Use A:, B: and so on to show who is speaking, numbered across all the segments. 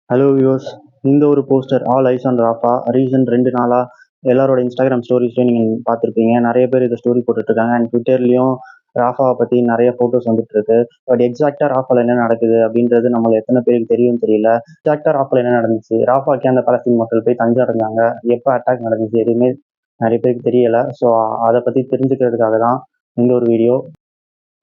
A: Hello viewers, இந்த ஒரு poster all eyes on Rafah recent 2 நாளா எல்லாரோட இன்ஸ்டாகிராம் ஸ்டோரிஸ்லையும் நீங்கள் பார்த்துருப்பீங்க. நிறைய பேர் இதை ஸ்டோரி போட்டுட்ருக்காங்க. அண்ட் ட்விட்டர்லையும் ராஃபாவை பற்றி நிறைய ஃபோட்டோஸ் வந்துட்டு இருக்கு. பட் எக்ஸாக்டாக ராஃபாவில் என்ன நடக்குது அப்படின்றது நம்மள எத்தனை பேருக்கு தெரியும் தெரியல. எக்ஸாக்டாக ராஃபாவில் என்ன நடந்துச்சு, ராஃபாக்கே அந்த பலஸ்தீன் மக்கள் போய் தஞ்சம் அடைஞ்சாங்க, எப்போ அட்டாக் நடந்துச்சு எதுவுமே நிறைய பேருக்கு தெரியல. ஸோ அதை பற்றி தெரிஞ்சுக்கிறதுக்காக தான் இந்த ஒரு வீடியோ.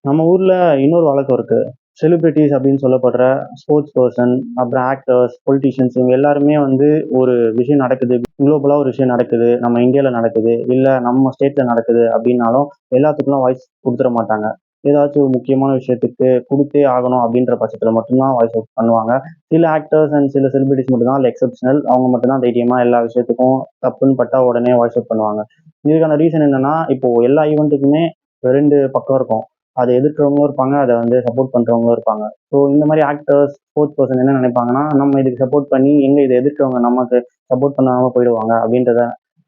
A: நம்ம ஊரில் இன்னொரு வழக்கம் இருக்கு. செலிபிரிட்டிஸ் அப்படின்னு சொல்லப்படுற ஸ்போர்ட்ஸ் பர்சன், அப்புறம் ஆக்டர்ஸ், பொலிட்டீஷியன்ஸ், இவங்க எல்லாருமே வந்து ஒரு விஷயம் நடக்குது, குளோபலாக ஒரு விஷயம் நடக்குது, நம்ம இந்தியாவில் நடக்குது, இல்லை நம்ம ஸ்டேட்டில் நடக்குது அப்படின்னாலும் எல்லாத்துக்குலாம் வாய்ஸ் கொடுத்துட மாட்டாங்க. ஏதாச்சும் ஒரு முக்கியமான விஷயத்துக்கு கொடுத்தே ஆகணும் அப்படின்ற பட்சத்தில் மட்டும்தான் வாய்ஸ் அவுட் பண்ணுவாங்க. சில ஆக்டர்ஸ் அண்ட் சில செலிபிரிட்டிஸ் மட்டும்தான் அதில் எக்ஸப்ஷனல். அவங்க மட்டும்தான் தைரியமாக எல்லா விஷயத்துக்கும் தப்புன்னு பட்டா உடனே வாய்ஸ் அவுட் பண்ணுவாங்க. இதுக்கான ரீசன் என்னன்னா, இப்போ எல்லா ஈவெண்ட்டுக்குமே 2 பக்கம் இருக்கும். அதை எதிர்க்கிறவங்களும் இருப்பாங்க, அதை வந்து சப்போர்ட் பண்ணுறவங்களும் இருப்பாங்க. ஸோ இந்த மாதிரி ஆக்டர்ஸ், ஸ்போர்ட்ஸ் பர்சன் என்ன நினைப்பாங்கன்னா, நம்ம இதுக்கு சப்போர்ட் பண்ணி எங்கே இதை எதிர்க்கிறவங்க நமக்கு சப்போர்ட் பண்ணாமல் போயிடுவாங்க அப்படின்றத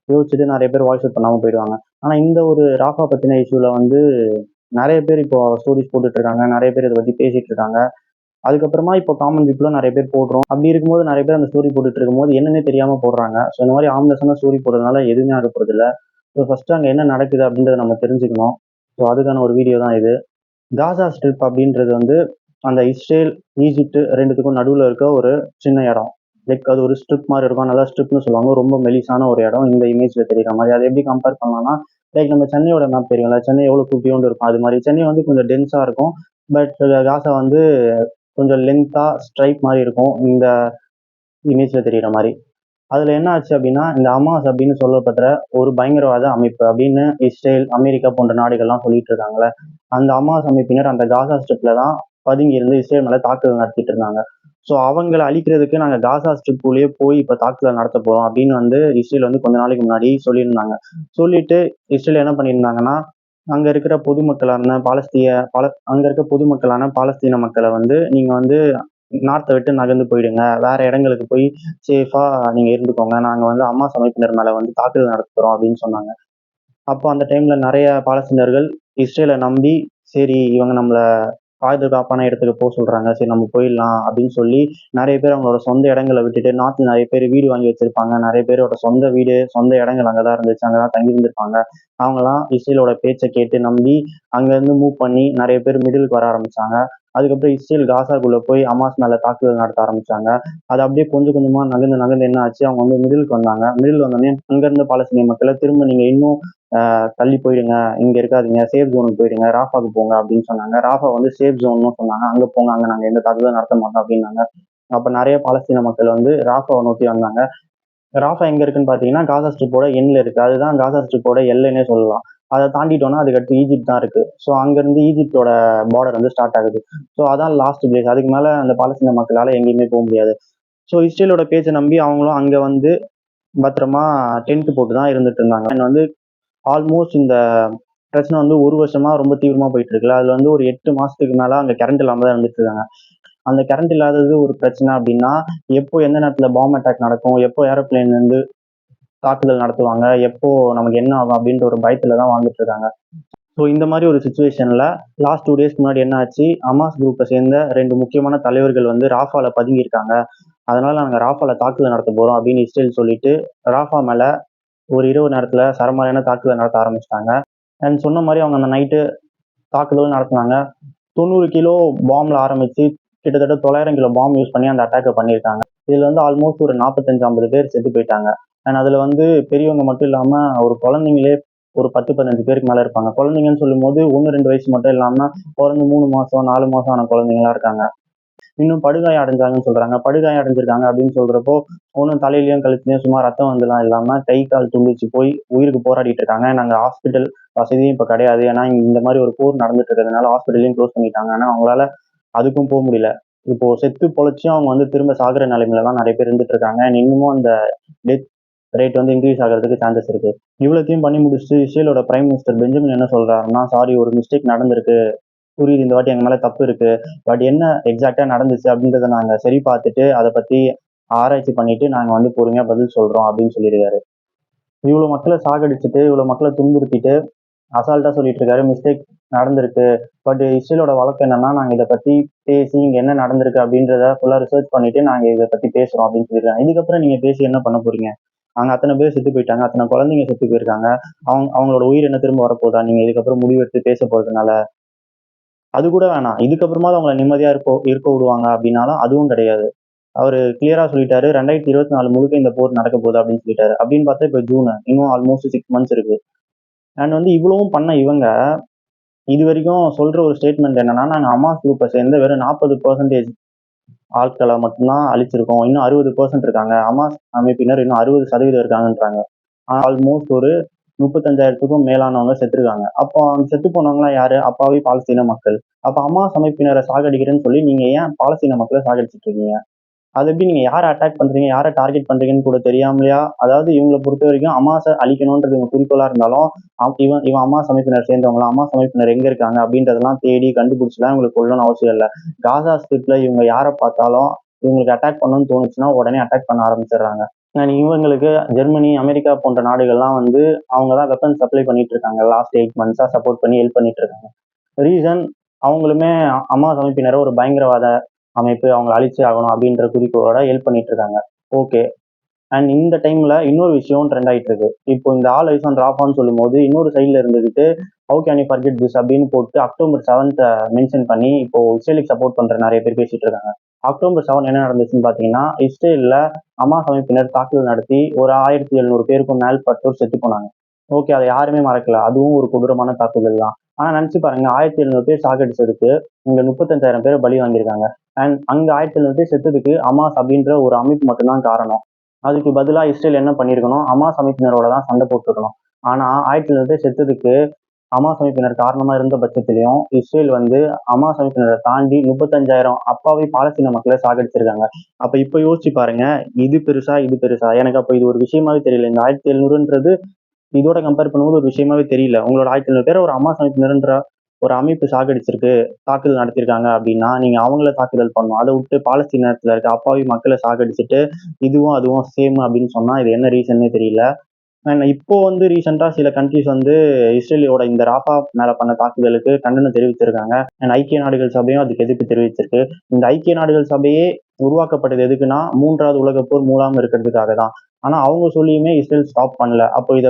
A: யோசிச்சுட்டு நிறைய பேர் வாய்ஸ் அவுட் பண்ணாமல் போயிடுவாங்க. ஆனால் இந்த ஒரு ராஃபா பற்றின இஷ்யூவில் வந்து நிறைய பேர் இப்போ ஸ்டோரிஸ் போட்டுட்டு இருக்காங்க, நிறைய பேர் இதை பற்றி பேசிட்டு இருக்காங்க. அதுக்கப்புறமா இப்போ காமன் பீப்புளும் நிறைய பேர் போடுறோம். அப்படி இருக்கும்போது நிறைய பேர் அந்த ஸ்டோரி போட்டுட்டு இருக்கும்போது என்னன்னே தெரியாமல் போடுறாங்க. ஸோ இந்த மாதிரி ஆம்லெஸ்ஸான ஸ்டோரி போடுறதுனால எதுவுமே ஆக போகிறது இல்லை. ஸோ ஃபர்ஸ்ட் அங்கே என்ன நடக்குது அப்படின்றத நம்ம தெரிஞ்சுக்கணும். ஸோ அதுக்கான ஒரு வீடியோ தான் இது. காசா ஸ்ட்ரிப் அப்படின்றது வந்து அந்த இஸ்ரேல், ஈஜிப்ட் 2த்துக்கும் நடுவில் இருக்க ஒரு சின்ன இடம். லைக் அது ஒரு ஸ்ட்ரிப் மாதிரி இருக்கும். நல்லா ஸ்ட்ரிப்னு சொல்லுவாங்க. ரொம்ப மெலிசான ஒரு இடம் இந்த இமேஜில் தெரியுற மாதிரி. அதை எப்படி கம்பேர் பண்ணலாம்னா, லைக் நம்ம சென்னையோட மேப் தெரியும்ல, சென்னை எவ்வளோ குட்டியோண்டு இருக்கும் அது மாதிரி. சென்னை வந்து கொஞ்சம் டென்ஸாக இருக்கும். பட் காசா வந்து கொஞ்சம் லென்த்தாக ஸ்ட்ரைப் மாதிரி இருக்கும் இந்த இமேஜில் தெரியுற மாதிரி. அதில் என்ன ஆச்சு அப்படின்னா, இந்த ஹமாஸ் அப்படின்னு சொல்லப்படுற ஒரு பயங்கரவாத அமைப்பு அப்படின்னு இஸ்ரேல், அமெரிக்கா போன்ற நாடுகள்லாம் சொல்லிட்டு இருக்காங்களே, அந்த ஹமாஸ் அமைப்பினர் அந்த காசா ஸ்ட்ரிப்ல தான் பதுங்கி இருந்து இஸ்ரேல் மேலே தாக்குதல் நடத்திட்டு இருந்தாங்க. ஸோ அவங்களை அழிக்கிறதுக்கு நாங்கள் காசா ஸ்ட்ரிப்புக்குள்ளேயே போய் இப்போ தாக்குதல் நடத்த போகிறோம் அப்படின்னு வந்து இஸ்ரேல் வந்து கொஞ்ச நாளைக்கு முன்னாடி சொல்லியிருந்தாங்க. சொல்லிட்டு இஸ்ரேல் என்ன பண்ணியிருந்தாங்கன்னா, அங்கே இருக்கிற பொதுமக்களான அங்கே இருக்க பொதுமக்களான பாலஸ்தீன மக்களை வந்து நீங்கள் வந்து நார்த்தை விட்டு நகர்ந்து போயிடுங்க, வேற இடங்களுக்கு போய் சேஃபா நீங்க இருந்துக்கோங்க, நாங்க வந்து ஹமாஸ் அமைப்பினர் மேல வந்து தாக்குதல் நடத்துறோம் அப்படின்னு சொன்னாங்க. அப்போ அந்த டைம்ல நிறைய பாலஸ்தீனர்கள் இஸ்ரேலை நம்பி, சரி இவங்க நம்மள பாதுகாப்பான இடத்துக்கு போக சொல்றாங்க, சரி நம்ம போயிடலாம் அப்படின்னு சொல்லி நிறைய பேர் அவங்களோட சொந்த இடங்களை விட்டுட்டு, நார்த்ல நிறைய பேர் வீடு வாங்கி வச்சிருப்பாங்க, நிறைய பேரோட சொந்த வீடு, சொந்த இடங்கள் அங்கதான் இருந்துச்சு, அங்கதான் தங்கி இருந்திருப்பாங்க. அவங்கலாம் இஸ்ரேலோட பேச்சை கேட்டு நம்பி அங்கிருந்து மூவ் பண்ணி நிறைய பேர் மிடிலுக்கு வர ஆரம்பிச்சாங்க. அதுக்கப்புறம் இஸ்ரேல் காசாக்குள்ள போய் ஹமாஸ் மேல தாக்குதல் நடத்த ஆரம்பிச்சாங்க. அது அப்படியே கொஞ்சம் கொஞ்சமா நகர்ந்து நகர்ந்து என்ன ஆச்சு, அவங்க வந்து மிடிலுக்கு வந்தாங்க. மிடில் வந்தோடனே அங்க இருந்த பாலஸ்தீன மக்களை திரும்ப நீங்க இன்னும் தள்ளி போயிடுங்க, இங்க இருக்காதீங்க, சேஃப் ஜோனுக்கு போயிடுங்க, ராஃபாக்கு போங்க அப்படின்னு சொன்னாங்க. ராஃபா வந்து சேஃப் ஜோன்னு சொன்னாங்க. அங்க போங்க, அங்க நாங்க எந்த தாக்குதலும் நடத்த மாட்டோம் அப்படின்னாங்க. அப்ப நிறைய பாலஸ்தீன மக்கள் வந்து ராஃபாவை நோக்கி வந்தாங்க. ராஃபா எங்க இருக்குன்னு பாத்தீங்கன்னா காசா ஸ்ட்ரிப்போட எண்ட்ல இருக்கு. அதுதான் காசா ஸ்ட்ரிப்போட எல்லைன்னே சொல்லலாம். அதை தாண்டிட்டோம்னா அதுக்கடுத்து ஈஜிப்ட் தான் இருக்கு. ஸோ அங்கிருந்து ஈஜிப்டோட பார்டர் வந்து ஸ்டார்ட் ஆகுது. ஸோ அதான் லாஸ்ட் பிளேஸ். அதுக்கு மேல அந்த பாலஸ்தீன மக்களால எங்கேயுமே போக முடியாது. ஸோ இஸ்ரேலோட பேச்சை நம்பி அவங்களும் அங்க வந்து பத்திரமா டென்ட் போட்டு தான் இருந்துட்டு இருந்தாங்க. வந்து ஆல்மோஸ்ட் இந்த பிரச்சனை வந்து ஒரு வருஷமா ரொம்ப தீவிரமா போயிட்டு இருக்குல்ல, அதுல வந்து ஒரு 8 மாசத்துக்கு மேல அங்க கரண்ட் இல்லாம தான் இருந்துட்டு இருக்காங்க. அந்த கரண்ட் இல்லாதது ஒரு பிரச்சனை அப்படின்னா, எப்போ எந்த நேரத்துல பாம்பு அட்டாக் நடக்கும், எப்போ ஏரோப்ளேன்ல இருந்து தாக்குதல் நடத்துவாங்க, எப்போ நமக்கு என்ன ஆகும் அப்படின்ற ஒரு பயத்துல தான் வாழ்ந்துட்டு இருக்காங்க. ஸோ இந்த மாதிரி ஒரு சுச்சுவேஷன்ல லாஸ்ட் 2 டேஸ்க்கு முன்னாடி என்ன ஆச்சு, ஹமாஸ் குரூப்பை சேர்ந்த 2 முக்கியமான தலைவர்கள் வந்து ராஃபால பதுங்கி இருக்காங்க, அதனால நாங்கள் ராஃபால தாக்குதல் நடத்த போறோம் அப்படின்னு இஸ்ரேல் சொல்லிட்டு ராஃபா மேல ஒரு இரவு நேரத்துல சரமாரியான தாக்குதல் நடத்த ஆரம்பிச்சிட்டாங்க. அண்ட் சொன்ன மாதிரி அவங்க அந்த நைட்டு தாக்குதல் நடத்தினாங்க. 90 கிலோ பாம்பில் ஆரம்பிச்சு கிட்டத்தட்ட 900 கிலோ பாம்பு யூஸ் பண்ணி அந்த அட்டாக்கை பண்ணியிருக்காங்க. இதுல வந்து ஆல்மோஸ்ட் ஒரு 45-50 பேர் செத்து போயிட்டாங்க. அண்ட் அதுல வந்து பெரியவங்க மட்டும் இல்லாம ஒரு குழந்தைங்களே ஒரு 10-15 பேருக்கு மேல இருப்பாங்க. குழந்தைங்கன்னு சொல்லும் போது 1-2 வயசு மட்டும் இல்லாம பிறந்து 3 மாசம் 4 மாசம் ஆன குழந்தைங்களா இருக்காங்க. இன்னும் படுகாயம் அடைஞ்சாங்கன்னு சொல்றாங்க. படுகாயம் அடைஞ்சிருக்காங்க அப்படின்னு சொல்றப்போ ஒன்றும் தலையிலயும் கழுத்துலயும் சும்மா ரத்தம் வந்துலாம் இல்லாம கை கால் துண்டிச்சு போய் உயிருக்கு போராடிட்டு இருக்காங்க. நாங்க ஹாஸ்பிட்டல் வசதியும் இப்ப கிடையாது, ஏன்னா இந்த மாதிரி ஒரு போர் நடந்துட்டு இருக்கிறதுனால ஹாஸ்பிட்டலையும் க்ளோஸ் பண்ணிட்டாங்க. ஆனா அவங்களால அதுக்கும் போக முடியல. இப்போ செத்து பொழைச்சும் அவங்க வந்து திரும்ப சாகுற நிலைமையில தான் நிறைய பேர் இருந்துட்டு இருக்காங்க. இன்னமும் அந்த டெத் ரேட் வந்து இன்க்ரீஸ் ஆகிறதுக்கு சான்சஸ் இருக்கு. இவ்வளோத்தையும் பண்ணி முடிச்சுட்டு இஸ்ரேலோட பிரைம் மினிஸ்டர் பெஞ்சமின் என்ன சொல்றாருன்னா, சாரி ஒரு மிஸ்டேக் நடந்திருக்கு, புரியுது இந்த வாட்டி எங்க மேல தப்பு இருக்கு, பட் என்ன எக்ஸாக்டா நடந்துச்சு அப்படின்றத நாங்க சரி பார்த்துட்டு அதை பத்தி ஆராய்ச்சி பண்ணிட்டு நாங்க வந்து பொறுமையா பதில் சொல்றோம் அப்படின்னு சொல்லியிருக்காரு. இவ்வளவு மக்களை சாகடிச்சுட்டு இவ்வளவு மக்களை துன்புறுத்திட்டு அசால்ட்டா சொல்லிட்டு இருக்காரு, மிஸ்டேக் நடந்திருக்கு. பட் இஸ்ரேலோட வழக்கம் என்னன்னா, நாங்க இதை பத்தி பேசி இங்க என்ன நடந்திருக்கு அப்படின்றத ஃபுல்லா ரிசர்ச் பண்ணிட்டு நாங்க இதை பத்தி பேசுறோம் அப்படின்னு சொல்லியிருக்காங்க. இதுக்கப்புறம் நீங்க பேசி என்ன பண்ண போறீங்க? அங்க அத்தனை பேர் செத்து போயிட்டாங்க, அத்தனை குழந்தைங்க செத்து போயிருக்காங்க. அவங்களோட உயிர் என்ன திரும்ப வரப்போதா நீங்க இதுக்கப்புறம் முடிவெடுத்து பேச போறதுனால? அது கூட வேணாம். இதுக்கப்புறமா அவங்கள நிம்மதியா இருக்க விடுவாங்க அப்படின்னாலும் அதுவும் கிடையாது. அவரு கிளியரா சொல்லிட்டாரு, 2024 முழுக்க இந்த போர் நடக்க போகுது அப்படின்னு சொல்லிட்டாரு. அப்படின்னு பார்த்தா இப்ப ஜூன், இன்னும் ஆல்மோஸ்ட் 6 மந்த்ஸ் இருக்கு. அண்ட் வந்து இவ்வளவும் பண்ண இவங்க இது வரைக்கும் சொல்ற ஒரு ஸ்டேட்மெண்ட் என்னன்னா, நாங்க ஹமாஸ் குரூப்பை சேர்ந்த வெறும் 40% ஆட்களை மட்டும்தான் அழிச்சிருக்கோம். இன்னும் 60% இருக்காங்க. ஹமாஸ் அமைப்பினர் இன்னும் 60% இருக்காங்கன்றாங்க. ஆல்மோஸ்ட் ஒரு 35,000த்துக்கும் மேலானவங்க செத்துருக்காங்க. அப்போ அந்த செத்து போனவங்கலாம் யாரு? அப்பாவி பாலஸ்தீன மக்கள். அப்ப ஹமாஸ் அமைப்பினரை சாகடிக்கிறேன்னு சொல்லி நீங்க ஏன் பாலஸ்தீன மக்களை சாகடிச்சிட்டு இருக்கீங்க? அது எப்படி நீங்க யாரை அட்டாக் பண்றீங்க, யாரை டார்கெட் பண்றீங்கன்னு கூட தெரியாமலையா? அதாவது இவங்களை பொறுத்த வரைக்கும் ஹமாஸை அழிக்கணும்ன்றது இவங்க குறிக்கோளா இருந்தாலும், இவன் இவன் ஹமாஸ் அமைப்பினர் சேர்ந்தவங்களா, ஹமாஸ் அமைப்பினர் எங்க இருக்காங்க அப்படின்றதெல்லாம் தேடி கண்டுபிடிச்சுலாம் இவங்களுக்கு கொல்லணும்னு அவசியம் இல்லை. காசா ஸ்ட்ரிப்ல இவங்க யாரை பார்த்தாலும் இவங்களுக்கு அட்டாக் பண்ணணும்னு தோணுச்சுன்னா உடனே அட்டாக் பண்ண ஆரம்பிச்சிடுறாங்க. இவங்களுக்கு ஜெர்மனி, அமெரிக்கா போன்ற நாடுகள்லாம் வந்து அவங்க தான் வெப்பன் சப்ளை பண்ணிட்டு இருக்காங்க. லாஸ்ட் 8 மந்த்ஸா சப்போர்ட் பண்ணி ஹெல்ப் பண்ணிட்டு இருக்காங்க. ரீசன் அவங்களுமே ஹமாஸ் அமைப்பினரை ஒரு பயங்கரவாத அமைப்பு, அவங்களை அழிச்சே ஆகணும் அப்படின்ற குறிக்கோளோட ஹெல்ப் பண்ணிட்டு இருக்காங்க. ஓகே. அண்ட் இந்த டைம்ல இன்னொரு விஷயம் ட்ரெண்ட் ஆயிட்டு இருக்கு. இப்போ இந்த ஆல் ஐஸ் ஆன் ராஃபான்னு சொல்லும் போது இன்னொரு சைட்ல இருந்துகிட்டு how can you forget this அப்படின்னு போட்டு October 7th மென்ஷன் பண்ணி இப்போ இஸ்ரேலுக்கு சப்போர்ட் பண்ற நிறைய பேர் பேசிட்டு இருக்காங்க. October 7 என்ன நடந்துச்சுன்னு பாத்தீங்கன்னா, இஸ்ரேல்ல ஹமாஸ் அமைப்பினர் தாக்குதல் நடத்தி ஒரு 1700 பேருக்கும் மேற்பட்டோர் செத்து போனாங்க. ஓகே, அதை யாருமே மறக்கல. அதுவும் ஒரு கொடூரமான தாக்குதல் தான். ஆனா நினைச்சு பாருங்க, 1700 பேர் சாகடிச்சதுக்கு இங்க 35,000 பேர் பலி வாங்கியிருக்காங்க. அண்ட் அங்க 1700 பேர் செத்ததுக்கு ஹமாஸ் அப்படின்ற ஒரு அமைப்பு மட்டும்தான் காரணம். அதுக்கு பதிலா இஸ்ரேல் என்ன பண்ணியிருக்கணும்? ஹமாஸ் அமைப்பினரோட தான் சண்டை போட்டுருக்கணும். ஆனா 1700 பேர் செத்ததுக்கு ஹமாஸ் அமைப்பினர் காரணமா இருந்த பட்சத்திலையும் இஸ்ரேல் வந்து ஹமாஸ் அமைப்பினரை தாண்டி 35,000 அப்பாவி பாலஸ்தீன மக்களை சாகடிச்சிருக்காங்க. அப்ப இப்ப யோசிச்சு பாருங்க, இது பெருசா இது பெருசா? எனக்கு அப்ப இது ஒரு விஷயமாவே தெரியல. இந்த 1700ன்றது இதோட கம்பேர் பண்ணும்போது ஒரு விஷயமாவே தெரியல. உங்களோட 1700 பேரை ஒரு ஹமாஸ் அமைப்பினர்ன்ற ஒரு அமைப்பு சாகடிச்சிருக்கு, தாக்குதல் நடத்திருக்காங்க அப்படின்னா நீங்க அவங்கள தாக்குதல் பண்ணணும். அதை விட்டு பாலஸ்தீனத்துல இருக்க அப்பாவி மக்களை சாகடிச்சுட்டு இதுவும் அதுவும் சேம் அப்படின்னு சொன்னா இது என்ன ரீசன்னே தெரியல. இப்போ வந்து ரீசெண்டா சில கண்ட்ரிஸ் வந்து இஸ்ரேலியோட இந்த ராஃபா மேல பண்ண தாக்குதலுக்கு கண்டனம் தெரிவிச்சிருக்காங்க. ஐக்கிய நாடுகள் சபையும் அதுக்கு எதிர்ப்பு தெரிவிச்சிருக்கு. இந்த ஐக்கிய நாடுகள் சபையே உருவாக்கப்பட்டது எதுக்குன்னா 3வது உலகப் போர் மூழாம இருக்கிறதுக்காக தான். ஆனா அவங்க சொல்லியுமே இஸ்ரேல் ஸ்டாப் பண்ணல. அப்போ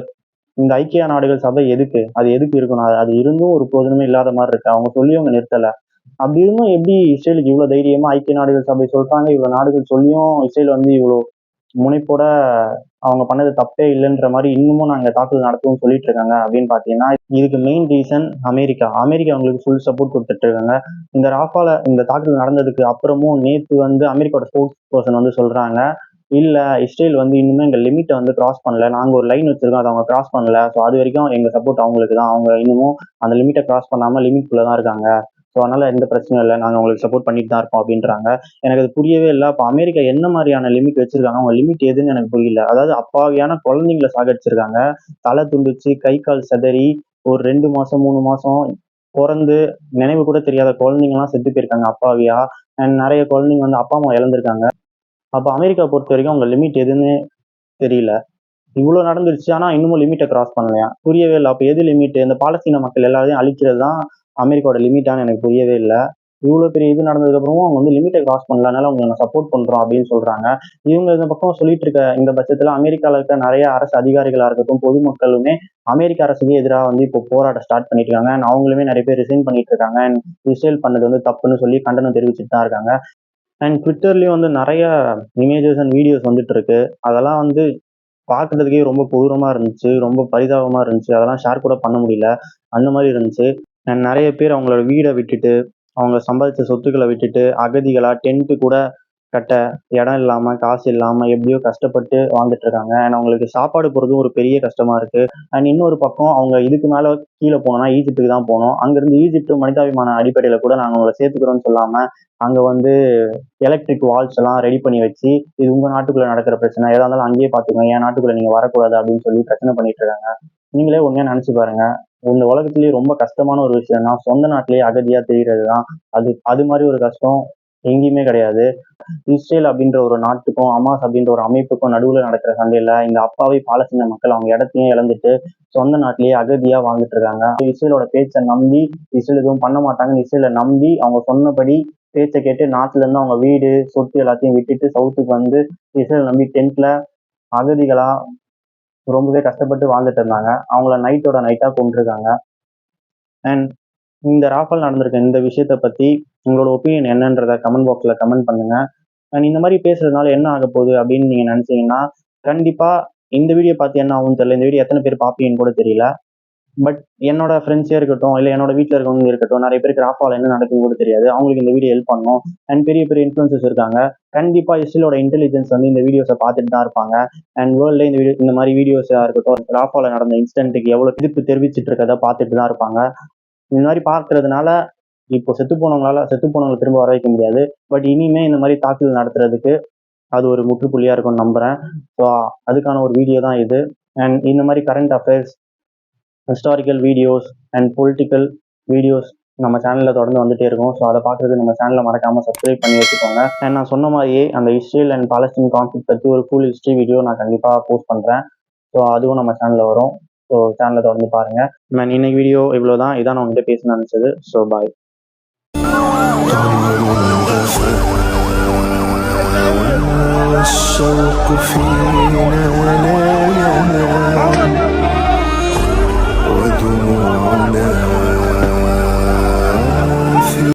A: இந்த ஐக்கிய நாடுகள் சபை எதுக்கு? அது எதுக்கு இருக்கணும்? அது இருந்தும் ஒரு பிரயோஜனமே இல்லாத மாதிரி இருக்கு. அவங்க சொல்லி அவங்க நிறுத்தல. அப்படி இருந்தும் எப்படி இஸ்ரேலுக்கு இவ்வளவு தைரியமா ஐக்கிய நாடுகள் சபை சொல்றாங்க, இவ்வளவு நாடுகள் சொல்லியும் இஸ்ரேல் வந்து இவ்வளவு முனைப்போட அவங்க பண்ணது தப்பே இல்லைன்ற மாதிரி இன்னமும் நாங்க தாக்குதல் நடத்துவோம்னு சொல்லிட்டு இருக்காங்க அப்படின்னு பாத்தீங்கன்னா, இதுக்கு மெயின் ரீசன் அமெரிக்கா. அவங்களுக்கு ஃபுல் சப்போர்ட் கொடுத்துட்டு இருக்காங்க. இந்த ராஃபால இந்த தாக்குதல் நடந்ததுக்கு அப்புறமும் நேத்து வந்து அமெரிக்காவோட ஸ்போர்ட்ஸ் பர்சன் வந்து சொல்றாங்க, இல்ல இஸ்ரேல் வந்து இன்னுமே எங்க லிமிட்டை வந்து கிராஸ் பண்ணல. நாங்க ஒரு லைன் வச்சிருக்கோம், அதை அவங்க கிராஸ் பண்ணல. ஸோ அது வரைக்கும் எங்க சப்போர்ட் அவங்களுக்கு தான். அவங்க இன்னமும் அந்த லிமிட்டை கிராஸ் பண்ணாம லிமிட்குள்ள தான் இருக்காங்க. ஸோ அதனால எந்த பிரச்சனையும் இல்லை, நாங்க உங்களுக்கு சப்போர்ட் பண்ணிட்டு தான் இருக்கோம் அப்படின்றாங்க. எனக்கு அது புரியவே இல்லை. அப்போ அமெரிக்கா என்ன மாதிரியான லிமிட் வச்சிருக்காங்க? அவங்க லிமிட் எதுன்னு எனக்கு புரியல. அதாவது அப்பாவியான குழந்தைங்களை சாகடிச்சிருக்காங்க, தலை துண்டிச்சு கை கால் செதறி ஒரு 2 மாசம் 3 மாசம் பிறந்து நினைவு கூட தெரியாத குழந்தைங்கலாம் செத்து போயிருக்காங்க அப்பாவியா. அண்ட் நிறைய குழந்தைங்க வந்து அப்பா அம்மா இழந்திருக்காங்க. அப்ப அமெரிக்கா பொறுத்த வரைக்கும் அவங்க லிமிட் எதுன்னு தெரியல. இவ்வளவு நடந்துருச்சு, ஆனா இன்னமும் லிமிட்டை கிராஸ் பண்ணலையா? புரியவே இல்லை. அப்ப எது லிமிட்? இந்த பாலஸ்தீன மக்கள் எல்லாரையும் அழிக்கிறது தான் அமெரிக்காவோட லிமிட்டான்னு எனக்கு புரியவே இல்லை. இவ்வளவு பெரிய இது நடந்ததுக்கு அப்புறமும் அவங்க வந்து லிமிட்டை கிராஸ் பண்ணல, அதனால அவங்க நாங்க சப்போர்ட் பண்றோம் அப்படின்னு சொல்றாங்க. இவங்க இந்த பக்கம் சொல்லிட்டு இருக்க இந்த பட்சத்துல அமெரிக்கால இருக்க நிறைய அரசு அதிகாரிகளா இருக்கட்டும், பொதுமக்களுமே அமெரிக்க அரசுக்கு எதிராக வந்து இப்போ போராட்ட ஸ்டார்ட் பண்ணிட்டு இருக்காங்க. And அவங்களுமே நிறைய பேர் ரிசைன் பண்ணிட்டு இருக்காங்க. And இஸ்ரேல் பண்ணது வந்து தப்புன்னு சொல்லி கண்டனம் தெரிவிச்சுட்டு தான் இருக்காங்க. அண்ட் ட்விட்டர்லயும் வந்து நிறைய இமேஜஸ் அண்ட் வீடியோஸ் வந்துட்டு இருக்கு. அதெல்லாம் வந்து பார்க்கறதுக்கே ரொம்ப கொடூரமா இருந்துச்சு, ரொம்ப பரிதாபமா இருந்துச்சு. அதெல்லாம் ஷேர் கூட பண்ண முடியல. அந்த மாதிரி இருந்துச்சு. அண்ட் நிறைய பேர் அவங்களோட வீடை விட்டுட்டு, அவங்க சம்பாதிச்ச சொத்துக்களை விட்டுட்டு, அகதிகளா டென்ட் கூட கட்ட இடம் இல்லாம, காசு இல்லாம எப்படியோ கஷ்டப்பட்டு வாழ்ந்துட்டு இருக்காங்க. அண்ட் அவங்களுக்கு சாப்பாடு போறதும் ஒரு பெரிய கஷ்டமா இருக்கு. அண்ட் இன்னொரு பக்கம் அவங்க இதுக்கு மேல கீழே போனோம்னா ஈஜிப்டுக்கு தான் போகணும். அங்கிருந்து ஈஜிப்ட் மனிதாபிமான அடிப்படையில கூட நாங்க உங்களை சேர்த்துக்கிறோம்னு சொல்லாம அங்க வந்து எலக்ட்ரிக் வால்ஸ் எல்லாம் ரெடி பண்ணி வச்சு, இது உங்க நாட்டுக்குள்ள நடக்கிற பிரச்சனை, எதா இருந்தாலும் அங்கேயே பாத்துக்கோங்க, என் நாட்டுக்குள்ள நீங்க வரக்கூடாது அப்படின்னு சொல்லி பிரச்சனை பண்ணிட்டு இருக்காங்க. நீங்களே உண்மையா நினைச்சு பாருங்க, இந்த உலகத்திலேயே ரொம்ப கஷ்டமான ஒரு விஷயம்னா சொந்த நாட்டிலேயே அகதியா தெரியறதுதான். அது அது மாதிரி ஒரு கஷ்டம் எங்கேயுமே கிடையாது. இஸ்ரேல் அப்படின்ற ஒரு நாட்டுக்கும் ஹமாஸ் அப்படின்ற ஒரு அமைப்புக்கும் நடுவில் நடக்கிற சண்டையில இந்த அப்பாவி பாலஸ்தீன மக்கள் அவங்க இடத்தையும் இழந்துட்டு சொந்த நாட்டிலேயே அகதியா வாழ்ந்துட்டு இருக்காங்க. இஸ்ரேலோட பேச்சை நம்பி இஸ்ரேல் எதுவும் பண்ண மாட்டாங்கன்னு இஸ்ரேலை நம்பி அவங்க சொன்னபடி பேச்சை கேட்டு நாட்டுல இருந்து அவங்க வீடு சொத்து எல்லாத்தையும் விட்டுட்டு சவுத்துக்கு வந்து இஸ்ரேல் நம்பி டென்ட்ல அகதிகளா ரொம்பவே கஷ்டப்பட்டு வாழ்ந்துட்டு இருந்தாங்க. அவங்கள நைட்டோட நைட்டா கொண்டிருக்காங்க. அண்ட் இந்த ராஃபேல் நடந்திருக்க இந்த விஷயத்த பத்தி உங்களோட ஒப்பீனியன் என்னன்றத கமெண்ட் பாக்ஸ்ல கமெண்ட் பண்ணுங்க. அண்ட் இந்த மாதிரி பேசுறதுனால என்ன ஆக போகுது அப்படின்னு நீங்க நினைச்சீங்கன்னா கண்டிப்பா இந்த வீடியோ பார்த்து என்ன ஆகும்னு தெரியல. இந்த வீடியோ எத்தனை பேர் பார்ப்பீங்கன்னு கூட தெரியல. பட் என்னோட ஃப்ரெண்ட்ஸே இருக்கட்டும், இல்லை என்னோட வீட்டில் இருக்கவங்க இருக்கட்டும், நிறைய பேருக்கு ராஃபால என்ன நடக்குதுன்னு கூட தெரியாது. அவங்களுக்கு இந்த வீடியோ ஹெல்ப் பண்ணும். அண்ட் பெரிய பெரிய இன்ஃப்ளூயன்சஸ் இருக்காங்க. கண்டிப்பா இஸ்ரேலோட இன்டெலிஜென்ஸ் வந்து இந்த வீடியோஸை பார்த்துட்டு தான் இருப்பாங்க. அண்ட் வேர்ல்ட்ல இந்த மாதிரி வீடியோஸா இருக்கட்டும், ராஃபால நடந்த இன்சிடென்ட்டுக்கு எவ்வளவு எதிர்ப்பு தெரிவிச்சிட்டு இருக்கதை பார்த்துட்டு தான் இருப்பாங்க. இந்த மாதிரி பார்க்கறதுனால இப்போ செத்து போனவங்களை திரும்ப வர வைக்க முடியாது. பட் இனிமே இந்த மாதிரி தாக்குதல் நடத்துறதுக்கு அது ஒரு முற்றுப்புள்ளியா இருக்கும்னு நம்புறேன். ஸோ அதுக்கான ஒரு வீடியோ தான் இது. அண்ட் இந்த மாதிரி current affairs, historical videos and political videos நம்ம சேனலில் தொடர்ந்து வந்துட்டே இருக்கும். ஸோ அதை பார்க்குறது நம்ம சேனலில் மறக்காமல் சப்ஸ்கிரைப் பண்ணி வச்சுக்கோங்க. அண்ட் நான் சொன்ன மாதிரியே அந்த இஸ்ரேல் அண்ட் பாலஸ்தீன் கான்ஃப்ளிக்ட் பற்றி ஒரு ஃபுல் ஹிஸ்ட்ரி வீடியோ நான் கண்டிப்பாக போஸ்ட் பண்ணுறேன். ஸோ அதுவும் நம்ம சேனலில் வரும். ஸோ சேனலை தொடர்ந்து பாருங்க. நான் இன்னைக்கு வீடியோ இவ்வளோதான். இதான் நான் உங்ககிட்ட பேச நினைச்சது. So bye. So